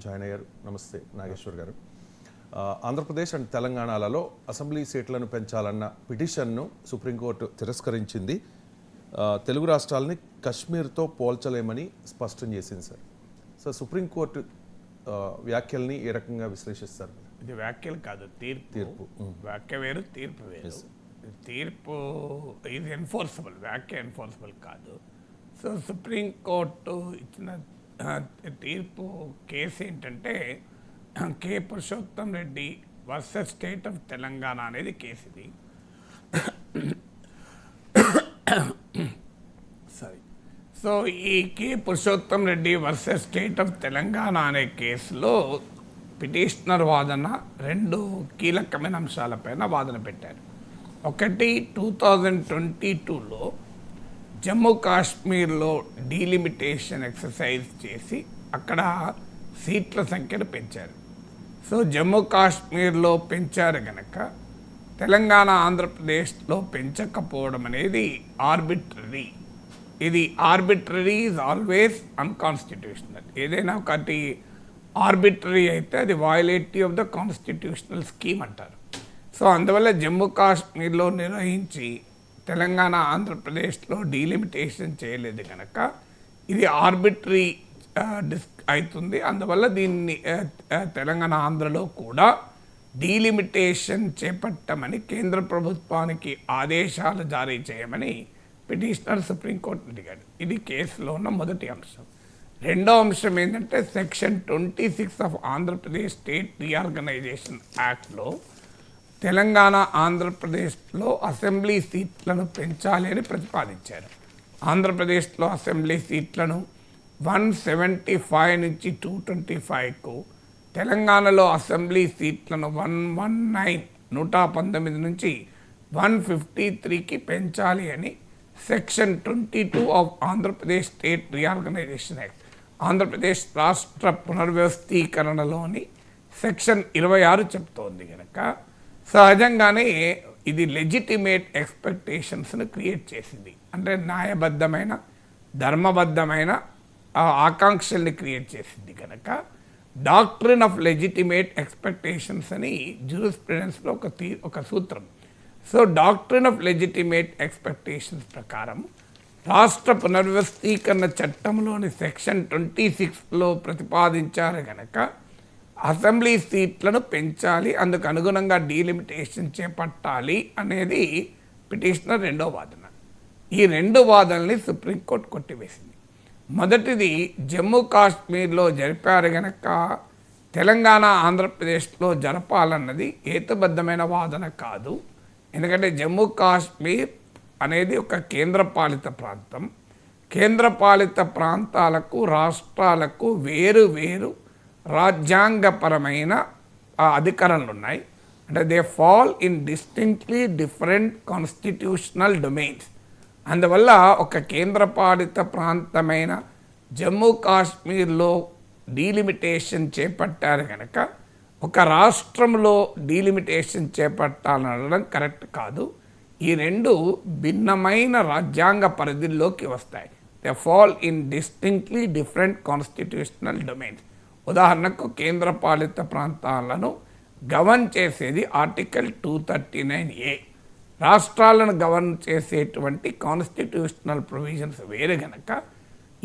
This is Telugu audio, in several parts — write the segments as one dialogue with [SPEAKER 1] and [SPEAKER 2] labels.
[SPEAKER 1] జాయిన్ అయ్యారు. నమస్తే నాగేశ్వర్ గారు. ఆంధ్రప్రదేశ్ అండ్ తెలంగాణలలో అసెంబ్లీ సీట్లను పెంచాలన్న పిటిషన్ను సుప్రీంకోర్టు తిరస్కరించింది. తెలుగు రాష్ట్రాలని కశ్మీర్తో పోల్చలేమని స్పష్టం చేసింది సార్. సో సుప్రీంకోర్టు వ్యాఖ్యల్ని ఏ రకంగా విశ్లేషిస్తారు?
[SPEAKER 2] ఇది వ్యాఖ్యలు కాదు, తీర్పు. వ్యాఖ్య వేరు, తీర్పు వేరు. తీర్పు ఇది ఎన్ఫోర్సబుల్, వ్యాఖ్య ఎన్ఫోర్సబుల్ కాదు. సో సుప్రీంకోర్టు ఇచ్చిన తీర్పు కేసు ఏంటంటే K Purushottam Reddy versus state of Telangana అనేది కేసు. ఇది సారీ. సో ఈ K Purushottam Reddy versus state of Telangana అనే కేసులో పిటిషనర్ వాదన రెండు కీలకమైన అంశాలపైన వాదన పెట్టారు. ఒకటి 2022లో జమ్మూ కాశ్మీర్లో డీలిమిటేషన్ ఎక్సర్సైజ్ చేసి అక్కడ సీట్ల సంఖ్యను పెంచారు. సో జమ్మూ కాశ్మీర్లో పెంచారు కనుక తెలంగాణ ఆంధ్రప్రదేశ్లో పెంచకపోవడం అనేది ఆర్బిట్రరీ. ఇది ఆర్బిట్రరీ ఈజ్ ఆల్వేస్ అన్కాన్స్టిట్యూషనల్. ఏదైనా ఒకటి ఆర్బిట్రరీ అయితే అది వయలేటివ్ ఆఫ్ ద కాన్స్టిట్యూషనల్ స్కీమ్ అంటారు. సో అందువల్ల జమ్మూ కాశ్మీర్లో నిర్వహించి తెలంగాణ ఆంధ్రప్రదేశ్లో డీలిమిటేషన్ చేయలేదు కనుక ఇది ఆర్బిట్రరీ అవుతుంది. అందువల్ల దీన్ని తెలంగాణ ఆంధ్రలో కూడా డీలిమిటేషన్ చేపట్టమని కేంద్ర ప్రభుత్వానికి ఆదేశాలు జారీ చేయమని పిటిషనర్ సుప్రీంకోర్టు అడిగాడు. ఇది కేసులో ఉన్న మొదటి అంశం. రెండో అంశం ఏంటంటే section 26 of Andhra Pradesh state reorganisation యాక్ట్లో తెలంగాణ ఆంధ్రప్రదేశ్లో అసెంబ్లీ సీట్లను పెంచాలి అని ప్రతిపాదించారు. ఆంధ్రప్రదేశ్లో అసెంబ్లీ సీట్లను 175 నుంచి 225కు, తెలంగాణలో అసెంబ్లీ సీట్లను 119 నుంచి 153కి పెంచాలి అని section 22 of Andhra Pradesh state reorganisation act, Andhra Pradesh రాష్ట్ర పునర్వ్యవస్థీకరణలోని సెక్షన్ 26 చెప్తోంది కనుక సహజంగానే ఇది లెజిటిమేట్ ఎక్స్పెక్టేషన్స్ను క్రియేట్ చేసింది. అంటే న్యాయబద్ధమైన, ధర్మబద్ధమైన ఆకాంక్షల్ని క్రియేట్ చేసింది కనుక డాక్ట్రిన్ ఆఫ్ లెజిటిమేట్ ఎక్స్పెక్టేషన్స్ అని జ్యూరిస్ప్రుడెన్స్లో ఒక సూత్రం. So doctrine of legitimate expectations ప్రకారం రాష్ట్ర పునర్వ్యవస్థీకరణ చట్టంలోని సెక్షన్ 26లో ప్రతిపాదించారు కనుక అసెంబ్లీ సీట్లను పెంచాలి, అందుకు అనుగుణంగా డీలిమిటేషన్ చేపట్టాలి అనేది పిటిషనర్ రెండో వాదన. ఈ రెండు వాదనల్ని సుప్రీంకోర్టు కొట్టివేసింది. మొదటిది జమ్మూ కాశ్మీర్లో జరిపారు కనుక తెలంగాణ ఆంధ్రప్రదేశ్లో జరపాలన్నది హేతుబద్ధమైన వాదన కాదు. ఎందుకంటే జమ్మూ కాశ్మీర్ అనేది ఒక కేంద్రపాలిత ప్రాంతం. కేంద్రపాలిత ప్రాంతాలకు, రాష్ట్రాలకు వేరు వేరు రాజ్యాంగపరమైన అధికారాలు ఉన్నాయి. అంటే they fall in distinctly different constitutional domains. అందువల్ల ఒక కేంద్రపాలిత ప్రాంతమైన జమ్మూ కాశ్మీర్లో డీలిమిటేషన్ చేపట్టారు కనుక ఒక రాష్ట్రంలో డీలిమిటేషన్ చేపట్టాలనడం కరెక్ట్ కాదు. ఈ రెండు భిన్నమైన రాజ్యాంగ పరిధిలోకి వస్తాయి. They fall in distinctly different constitutional domains. ఉదాహరణకు కేంద్రపాలిత ప్రాంతాలను గవర్న్ చేసేది ఆర్టికల్ 239A. రాష్ట్రాలను గవర్న్ చేసేటువంటి కాన్స్టిట్యూషనల్ ప్రొవిజన్స్ వేరే గనక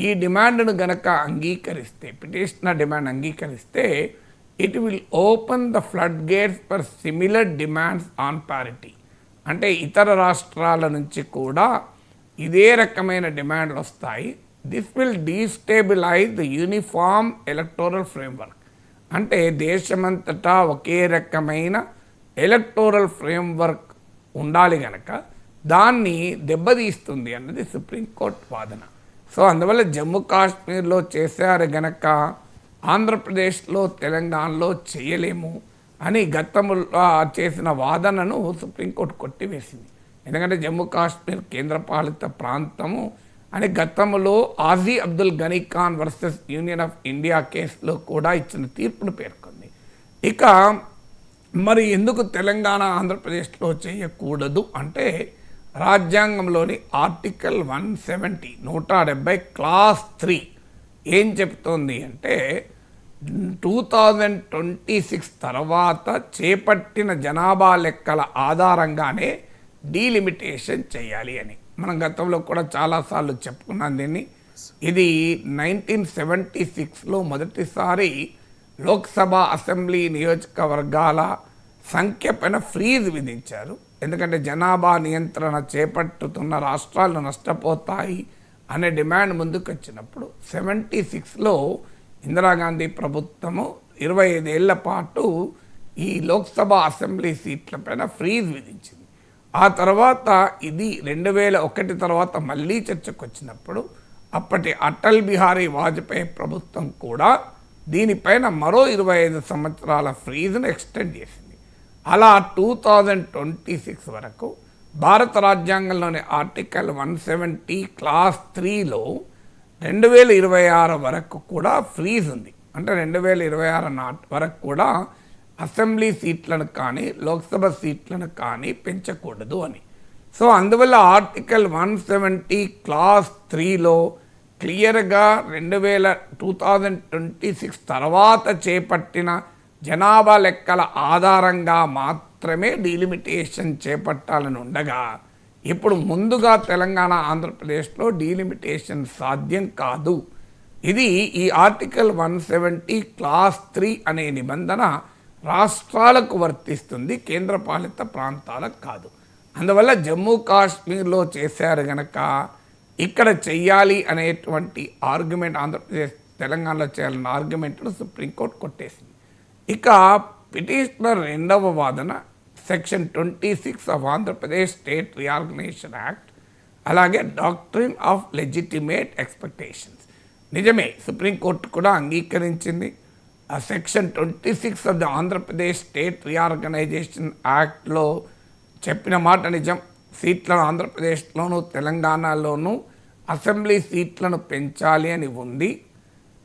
[SPEAKER 2] ఈ డిమాండ్ను గనక అంగీకరిస్తే, పిటిషనర్ డిమాండ్ అంగీకరిస్తే, it will open the flood gates for similar demands on parity. అంటే ఇతర రాష్ట్రాల నుంచి కూడా ఇదే రకమైన డిమాండ్లు వస్తాయి. This will destabilise the uniform electoral framework. అంటే దేశమంతటా ఒకే రకమైన ఎలక్టోరల్ ఫ్రేమ్వర్క్ ఉండాలి కనుక దాన్ని దెబ్బతీస్తుంది అన్నది సుప్రీంకోర్టు వాదన. సో అందువల్ల జమ్మూ కాశ్మీర్లో చేశారు గనక ఆంధ్రప్రదేశ్లో, తెలంగాణలో చేయలేము అని గతంలో చేసిన వాదనను సుప్రీంకోర్టు కొట్టివేసింది. ఎందుకంటే జమ్మూ కాశ్మీర్ కేంద్రపాలిత ప్రాంతము అని గతంలో ఆజీ అబ్దుల్ గనీ Khan versus union of India కేసులో కూడా ఇచ్చిన తీర్పును పేర్కొంది. ఇక మరి ఎందుకు తెలంగాణ ఆంధ్రప్రదేశ్లో చేయకూడదు అంటే రాజ్యాంగంలోని ఆర్టికల్ 170 క్లాస్ 3 ఏం చెప్తోంది అంటే 2026 తర్వాత చేపట్టిన జనాభా లెక్కల ఆధారంగానే డీలిమిటేషన్ చేయాలి అని మనం గతంలో కూడా చాలాసార్లు చెప్పుకున్నాం దీన్ని. ఇది 1976లో మొదటిసారి లోక్సభ అసెంబ్లీ నియోజకవర్గాల సంఖ్య పైన ఫ్రీజ్ విధించారు. ఎందుకంటే జనాభా నియంత్రణ చేపట్టుతున్న రాష్ట్రాలు నష్టపోతాయి అనే డిమాండ్ ముందుకు వచ్చినప్పుడు 76లో ఇందిరాగాంధీ ప్రభుత్వము 25 ఏళ్ల పాటు ఈ లోక్సభ అసెంబ్లీ సీట్ల పైన ఫ్రీజ్ విధించింది. ఆ తర్వాత ఇది 2001 తర్వాత మళ్ళీ చర్చకు వచ్చినప్పుడు అప్పటి అటల్ బిహారీ వాజ్పేయి ప్రభుత్వం కూడా దీనిపైన మరో 25 సంవత్సరాల ఫ్రీజ్ను ఎక్స్టెండ్ చేసింది. అలా 2026 వరకు భారత రాజ్యాంగంలోని ఆర్టికల్ 170 క్లాస్ 3లో 2026 వరకు కూడా ఫ్రీజ్ ఉంది. అంటే 2026 వరకు కూడా అసెంబ్లీ సీట్లను కానీ లోక్సభ సీట్లను కానీ పెంచకూడదు అని. సో అందువల్ల ఆర్టికల్ 170 క్లాస్ 3లో క్లియర్గా 2026 తర్వాత చేపట్టిన జనాభా లెక్కల ఆధారంగా మాత్రమే డీలిమిటేషన్ చేపట్టాలని ఉండగా ఇప్పుడు ముందుగా తెలంగాణ ఆంధ్రప్రదేశ్లో డీలిమిటేషన్ సాధ్యం కాదు. ఇది ఈ ఆర్టికల్ 170 క్లాస్ 3 అనే నిబంధన రాష్ట్రాలకు వర్తిస్తుంది, కేంద్రపాలిత ప్రాంతాలకు కాదు. అందువల్ల జమ్మూ కాశ్మీర్లో చేశారు గనక ఇక్కడ చెయ్యాలి అనేటువంటి ఆర్గ్యుమెంట్ ఆంధ్రప్రదేశ్ తెలంగాణలో చేయాలన్న ఆర్గ్యుమెంట్ను సుప్రీంకోర్టు కొట్టేసింది. ఇక పిటిషనర్ రెండవ వాదన section 26 of Andhra Pradesh state reorganisation act, అలాగే డాక్ట్రిన్ ఆఫ్ లెజిటిమేట్ ఎక్స్పెక్టేషన్స్. నిజమే, సుప్రీంకోర్టు కూడా అంగీకరించింది. ఆ section 26 of the Andhra Pradesh state reorganisation యాక్ట్లో చెప్పిన మాట నిజం. సీట్లను ఆంధ్రప్రదేశ్లోను తెలంగాణలోనూ అసెంబ్లీ సీట్లను పెంచాలి అని ఉంది.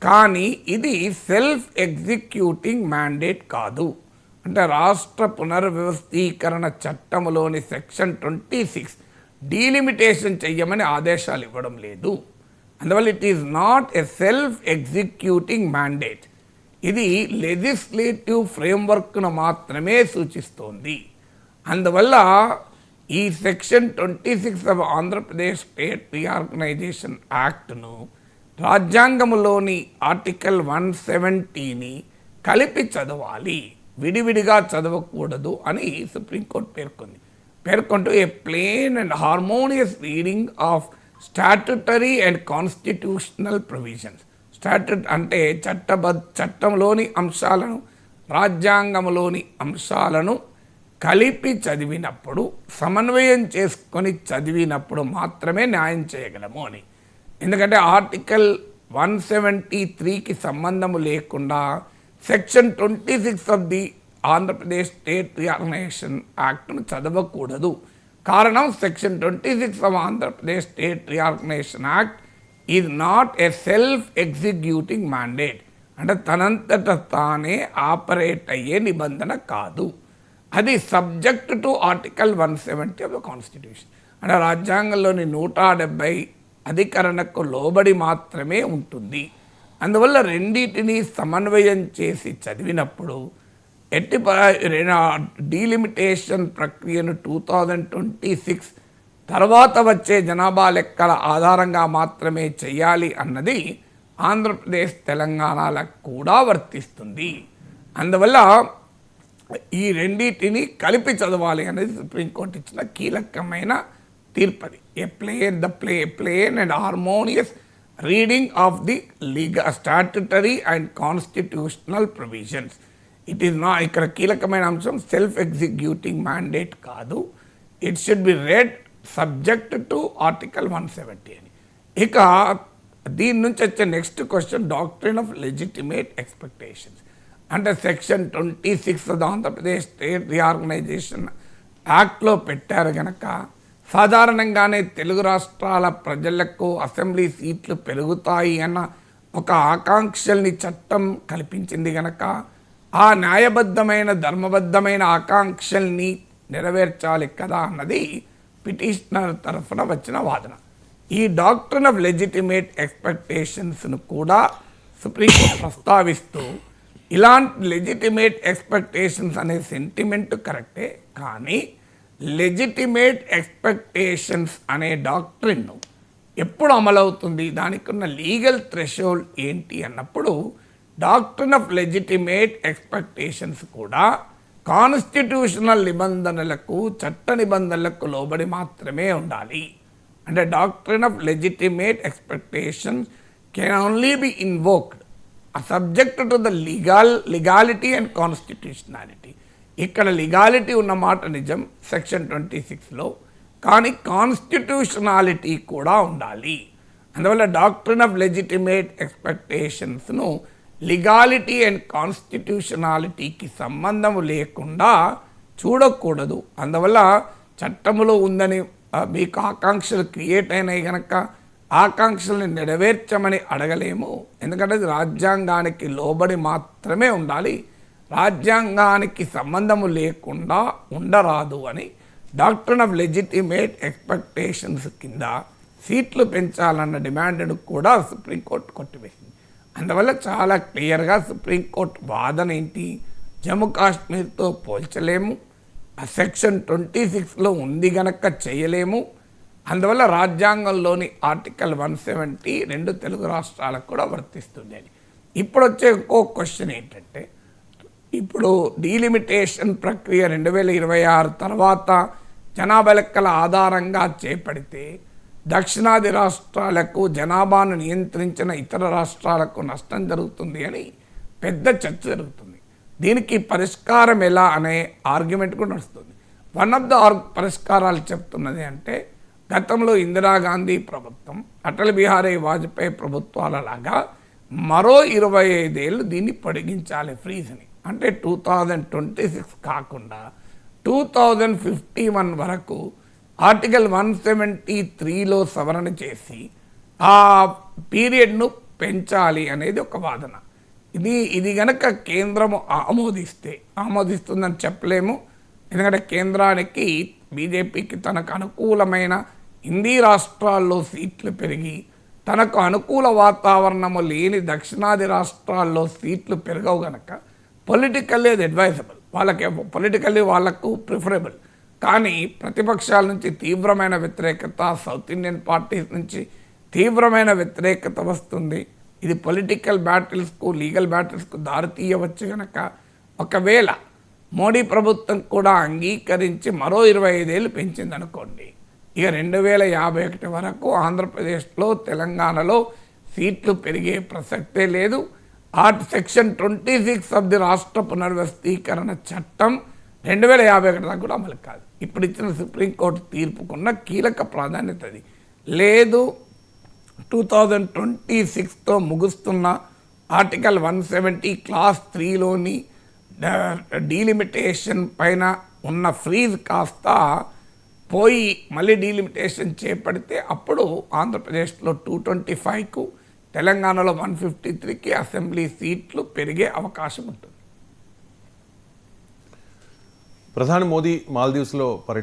[SPEAKER 2] కానీ ఇది సెల్ఫ్ ఎగ్జిక్యూటింగ్ మ్యాండేట్ కాదు. అంటే రాష్ట్ర పునర్వ్యవస్థీకరణ చట్టంలోని సెక్షన్ 26 డీలిమిటేషన్ చెయ్యమని ఆదేశాలు ఇవ్వడం లేదు. అందువల్ల it is not a self executing mandate. ఇది లెజిస్లేటివ్ ఫ్రేమ్వర్క్ను మాత్రమే సూచిస్తోంది. అందువల్ల ఈ section 26 of Andhra Pradesh state reorganisation యాక్ట్ను రాజ్యాంగంలోని ఆర్టికల్ 170ని కలిపి చదవాలి, విడివిడిగా చదవకూడదు అని సుప్రీంకోర్టు పేర్కొంటూ a plain and harmonious reading of statutory and constitutional provisions. Statute అంటే చట్టంలోని అంశాలను రాజ్యాంగంలోని అంశాలను కలిపి చదివినప్పుడు, సమన్వయం చేసుకొని చదివినప్పుడు మాత్రమే న్యాయం చేయగలము అని. ఎందుకంటే ఆర్టికల్ 173కి సంబంధము లేకుండా section 26 of the Andhra Pradesh state reorganisation యాక్ట్ను చదవకూడదు. కారణం section 26 of Andhra Pradesh state reorganisation act is not a self executing mandate. అంటే తనంతట తానే ఆపరేట్ అయ్యే నిబంధన కాదు. అది subject to article 170 of the constitution. అంటే రాజ్యాంగంలోని 170 అధికరణకు లోబడి మాత్రమే ఉంటుంది. అందువల్ల రెండింటినీ సమన్వయం చేసి చదివినప్పుడు ఎట్టి డీలిమిటేషన్ ప్రక్రియను 2026 తర్వాత వచ్చే జనాభా లెక్కల ఆధారంగా మాత్రమే చేయాలి అన్నది ఆంధ్రప్రదేశ్ తెలంగాణలకు కూడా వర్తిస్తుంది. అందువల్ల ఈ రెండింటిని కలిపి చదవాలి అనేది సుప్రీంకోర్టు ఇచ్చిన కీలకమైన తీర్పది. A plain and harmonious reading of the legal statutory and constitutional provisions. It is నా ఇక్కడ కీలకమైన అంశం సెల్ఫ్ ఎగ్జిక్యూటింగ్ మ్యాండేట్ కాదు. It should be read subject to article 170 అని. ఇక దీని నుంచి వచ్చే next question doctrine of legitimate expectations. అంటే section 26 of Andhra Pradesh state reorganisation యాక్ట్లో పెట్టారు కనుక సాధారణంగానే తెలుగు రాష్ట్రాల ప్రజలకు అసెంబ్లీ సీట్లు పెరుగుతాయి అన్న ఒక ఆకాంక్షల్ని చట్టం కల్పించింది కనుక ఆ న్యాయబద్ధమైన ధర్మబద్ధమైన ఆకాంక్షల్ని నెరవేర్చాలి కదా అన్నది పిటిషనర్ తరఫున వచ్చిన వాదన. ఈ డాక్ట్రిన్ ఆఫ్ లెజిటిమేట్ ఎక్స్పెక్టేషన్స్ను కూడా సుప్రీంకోర్టు ప్రస్తావిస్తూ ఇలాంటి లెజిటిమేట్ ఎక్స్పెక్టేషన్స్ అనే సెంటిమెంట్ కరెక్టే, కానీ లెజిటిమేట్ ఎక్స్పెక్టేషన్స్ అనే డాక్ట్రిన్ ఎప్పుడు అమలవుతుంది, దానికి ఉన్న లీగల్ థ్రెషోల్డ్ ఏంటి అన్నప్పుడు డాక్ట్రిన్ ఆఫ్ లెజిటిమేట్ ఎక్స్పెక్టేషన్స్ కూడా కాన్స్టిట్యూషనల్ నిబంధనలకు, చట్ట నిబంధనలకు లోబడి మాత్రమే ఉండాలి. అంటే doctrine of legitimate expectations can only be invoked subject to the legality and constitutionality. ఇక్కడ లీగాలిటీ ఉన్న మాట నిజం సెక్షన్ 26లో, కానీ కాన్స్టిట్యూషనాలిటీ కూడా ఉండాలి. అందువల్ల డాక్ట్రిన్ ఆఫ్ లెజిటిమేట్ ఎక్స్పెక్టేషన్స్ను లీగాలిటీ అండ్ కాన్స్టిట్యూషనాలిటీకి సంబంధం లేకుండా చూడకూడదు. అందువల్ల చట్టములో ఉందని మీకు ఆకాంక్షలు క్రియేట్ అయినాయి కనుక ఆకాంక్షల్ని నెరవేర్చమని అడగలేము. ఎందుకంటే అది రాజ్యాంగానికి లోబడి మాత్రమే ఉండాలి, రాజ్యాంగానికి సంబంధము లేకుండా ఉండరాదు అని డాక్ట్రిన్ ఆఫ్ లెజిటిమేట్ ఎక్స్పెక్టేషన్స్ కింద సీట్లు పెంచాలన్న డిమాండ్ను కూడా సుప్రీంకోర్టు కొట్టివేసింది. అందువల్ల చాలా క్లియర్గా సుప్రీంకోర్టు వాదన ఏంటి, జమ్మూ కాశ్మీర్తో పోల్చలేము, ఆ సెక్షన్ 26లో ఉంది గనక చేయలేము, అందువల్ల రాజ్యాంగంలోని ఆర్టికల్ 170 రెండు తెలుగు రాష్ట్రాలకు కూడా వర్తిస్తుంది. ఇప్పుడు వచ్చే ఇంకో క్వశ్చన్ ఏంటంటే, ఇప్పుడు డీలిమిటేషన్ ప్రక్రియ 2026 తర్వాత జనాభా లెక్కల ఆధారంగా చేపడితే దక్షిణాది రాష్ట్రాలకు, జనాభాను నియంత్రించిన ఇతర రాష్ట్రాలకు నష్టం జరుగుతుంది అని పెద్ద చర్చ జరుగుతుంది. దీనికి పరిష్కారం ఎలా అనే ఆర్గ్యుమెంట్ కూడా నడుస్తుంది. వన్ ఆఫ్ ద పరిష్కారాలు చెప్తున్నది అంటే, గతంలో ఇందిరాగాంధీ ప్రభుత్వం, అటల్ బిహారీ వాజ్పేయి ప్రభుత్వాల లాగా మరో 25 ఏళ్ళు దీన్ని పొడిగించాలి ఫ్రీజ్ని. అంటే 2026 కాకుండా 2051 వరకు ఆర్టికల్ 173లో సవరణ చేసి ఆ పీరియడ్ను పెంచాలి అనేది ఒక వాదన. ఇది గనక కేంద్రము ఆమోదిస్తుందని చెప్పలేము. ఎందుకంటే కేంద్రానికి, బీజేపీకి తనకు అనుకూలమైన హిందీ రాష్ట్రాల్లో సీట్లు పెరిగి తనకు అనుకూల వాతావరణము లేని దక్షిణాది రాష్ట్రాల్లో సీట్లు పెరగవు గనక పొలిటికల్లీ అది అడ్వైజబుల్, పొలిటికల్లీ వాళ్ళకు ప్రిఫరబుల్. కానీ ప్రతిపక్షాల నుంచి తీవ్రమైన వ్యతిరేకత, సౌత్ ఇండియన్ పార్టీస్ నుంచి తీవ్రమైన వ్యతిరేకత వస్తుంది. ఇది పొలిటికల్ బ్యాటిల్స్కు, లీగల్ బ్యాటిల్స్కు దారితీయవచ్చు కనుక ఒకవేళ మోడీ ప్రభుత్వం కూడా అంగీకరించి మరో 25 ఏళ్ళు పెంచిందనుకోండి, ఇక 2051 వరకు ఆంధ్రప్రదేశ్లో, తెలంగాణలో సీట్లు పెరిగే ప్రసక్తే లేదు. సెక్షన్ 26 ఆఫ్ ది రాష్ట్ర పునర్వ్యవస్థీకరణ చట్టం 2051 దాకా కూడా అమలు కాదు. ఇప్పుడు ఇచ్చిన సుప్రీంకోర్టు తీర్పుకున్న కీలక ప్రాధాన్యత అది లేదు. 2026తో ముగుస్తున్న ఆర్టికల్ 170 క్లాస్ 3లోని డీలిమిటేషన్ పైన ఉన్న ఫ్రీజ్ కాస్త పోయి మళ్ళీ డీలిమిటేషన్ చేపడితే అప్పుడు ఆంధ్రప్రదేశ్లో 225కు, తెలంగాణలో 153కి అసెంబ్లీ సీట్లు పెరిగే అవకాశం ఉంటుంది.
[SPEAKER 1] ప్రధాని మోదీ మాల్దీవ్స్లో పర్యటన